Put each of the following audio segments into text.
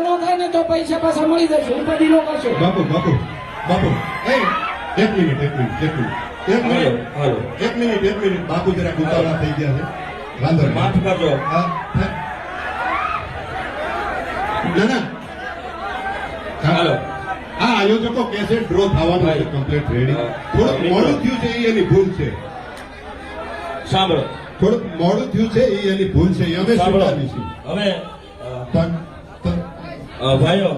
ન થાય ને તો પૈસા પાછા મળી જશે. ઉપાધિ ન કરશો. બાપુ બાપુ બાપુ એક મિનિટ બાપુ જરા ઉતાવળા થઈ ગયા છે. વાંધો નહીં. માફ કરજો. ના ના હાલો. હા આયોજકો કે છે ડ્રો થવાનું છે કમ્પ્લીટ રેડી. થોડુંક મોડું થયું છે એ એની ભૂલ છે. સાંભળો. થોડુંક મોડું થયું છે એ એની ભૂલ છે. અમે સ્વીકારી છે. હવે ભાઈઓ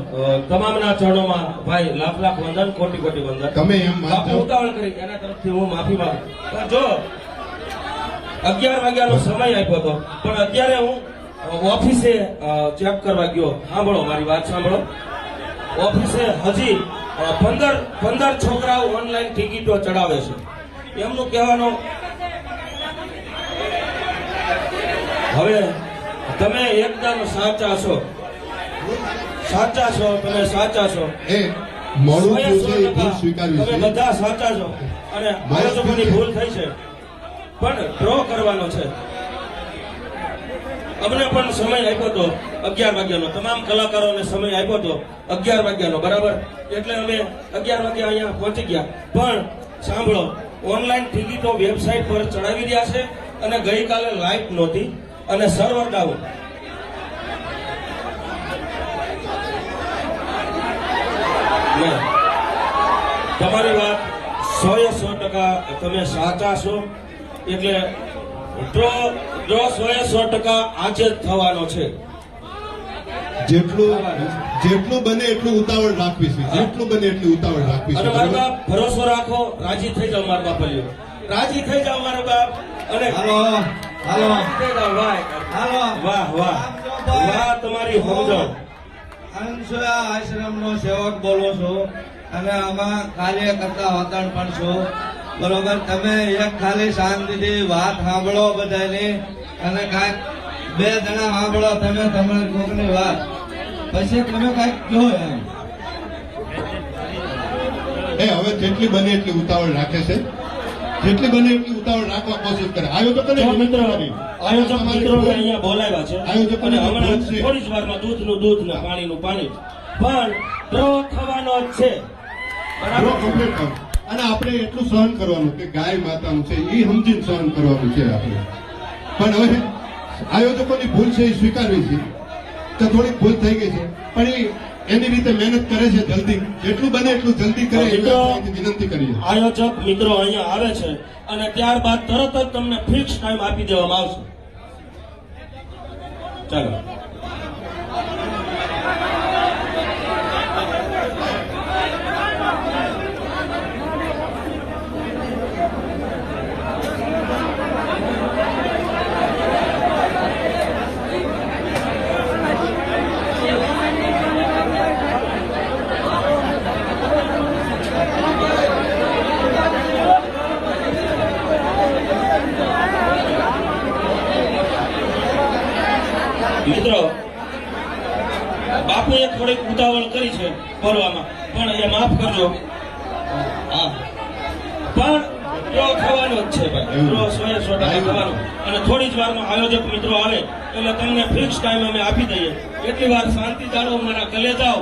તમામના ચરણોમાં ભાઈ લાખ લાખ વંદન, કોટી કોટી વંદન. તમે એમ બાપુ માનજો. ઉતાવળ કરી એના તરફથી હું માફી માંગુ. પણ જો 11 વાગ્યાનો સમય આપ્યો હતો, પણ અત્યારે હું ઓફિસે ચેક કરવા ગયો. સાંભળો મારી વાત સાંભળો. ઓફિસે હજી 15 છોકરાઓ ઓનલાઈન ટિકિટો ચડાવે છે. એમનું કહેવાનું હવે તમે એકદમ સાચા છો, તમે સાચા છો. એ મોડું થયું છે એ 100% ભૂલ સ્વીકારવી તમે છે. બધા સાચા છો અને આયોજકોની ભૂલ થઈ છે, પણ ડ્રો કરવાનો છે. અમને પણ સમય આપ્યો હતો 11 વાગ્યાનો, તમામ કલાકારોને સમય આપ્યો હતો 11 વાગ્યાનો, બરાબર. એટલે અમે 11 વાગ્યા અહીંયા પહોંચી ગયા. પણ સાંભળો, ઓનલાઈન ટિકિટો વેબસાઇટ પર ચડાવી રહ્યા છે અને ગઈકાલે લાઇટ નહોતી અને સર્વર ડાઉન. તમારી વાત 100% તમે સાચા છો. એટલે ડ્રો 100% આજે જ થવાનો છે. જેટલું બને એટલું ઉતાવળ રાખવી છે. જેટલું બને એટલી ઉતાવળ રાખવી છે. અને મારા બાપ ભરોસો રાખો, રાજી થઈ જાવ મારા બાપ, રાજી થઈ જાવ મારા બાપ. અને હાલો રાજી થઈ જાવ. વાહ વાહ વાહ, તમારી સમજણ. અંશુયા આશ્રમનો સેવક બોલો છો અને આમાં કાર્યકર્તા વતન પણ છો, બરોબર. તમે એક ખાલી શાંતિથી વાત સાંભળો બધાની, અને કાંઈક 2 જણા સાંભળો તમે તમારી કોકની વાત, પછી તમે કાંઈક કહો એમ. હવે જેટલી બને એટલી ઉતાવળ રાખે છે. જેટલી બને એટલી ઉતાવળ રાખવા કોશિશ કરે. આયોજકોને આયોજક મિત્રો અહીંયા બોલાવ્યા છે. આયોજકોને અને હમણાં ભૂલ છે. થોડી જ વારમાં દૂધનું દૂધ ને પાણીનું પાણી. પણ ડ્રો થવાનો જ છે, ડ્રો બરાબર. કમ્પ્લીટ કરો. અને આપણે એટલું સહન કરવાનું કે ગાય માતાનું છે એ સમજીને સહન કરવાનું છે આપણે. પણ હવે આયોજકોની ભૂલ છે એ સ્વીકારવી છે. તો થોડીક ભૂલ થઈ ગઈ છે, પણ એ એની રીતે મહેનત કરે છે. જલ્દી જેટલું બને એટલું જલ્દી કરે એવી આપણે વિનંતી કરીએ. આયોજક મિત્રો અહીંયા આવે છે અને ત્યારબાદ તરત જ તમને ફિક્સ ટાઈમ આપી દેવામાં આવશે. ચાલો. મિત્રો, બાપુએ થોડીક ઉતાવળ કરી છે બોલવામાં, પણ એ માફ કરજો. હા, પણ ડ્રો થવાનો જ છે ભાઈ. ડ્રો 100% થવાનો. અને થોડી જ વારમાં આયોજક મિત્રો આવે એટલે તમને ફિક્સ ટાઈમ અમે આપી દઈએ. એટલી વાર શાંતિ જાળવો મારા ગલે જાઓ.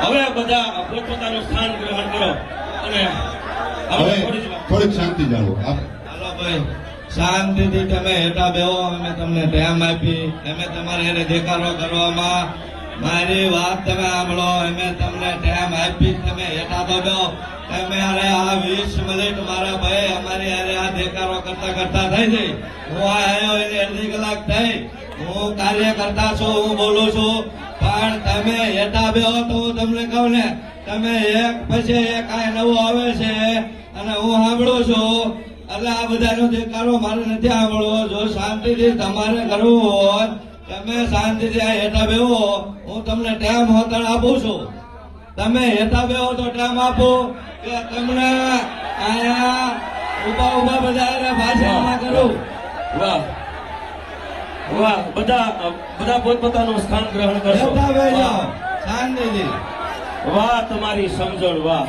હવે બધા પોતપોતાનું સ્થાન ગ્રહણ કરો અને હવે થોડી જ વાર થોડીક શાંતિ જાળવો. હાલો ભાઈ, શાંતિથી તમે હેઠા બેહો. અમે તમને ટાઈમ આપી, અમે તમારે એને દેખાડો કરવામાં, મારી વાત તમે સાંભળો. અમે તમને ટાઈમ આપી, તમે હેઠા તો બેહો. તમે અરે આ 20 મિનિટ મારા ભાઈ અમારી અરે આ દેખાડો કરતા કરતા થઈ જઈ. હું આવ્યો એને અડધી કલાક થઈ. હું કાર્યકર્તા છું, હું બોલું છું, પણ તમે હેઠા બેહો તો હું તમને કહું ને, તમે એક પછી એક આ નવું આવે છે અને હું સાંભળું છું. એટલે આ બધાનો દેખાડો મારે નથી સાંભળવો. જો શાંતિથી તમારે કરવું હોય, તમે શાંતિથી આ હેઠા બેહો. હું તમને ટાઈમ હોતણ આપું છું. તમે હેઠા બેહો તો ટાઈમ આપો કે તમને આયા ઉભા બધા ભાષણ ના કરું. વાહ વાહ, બધા પોતપોતાનું સ્થાન ગ્રહણ કરશો. હેઠા બેહો શાંતિથી. વાહ, તમારી સમજણ. વાહ.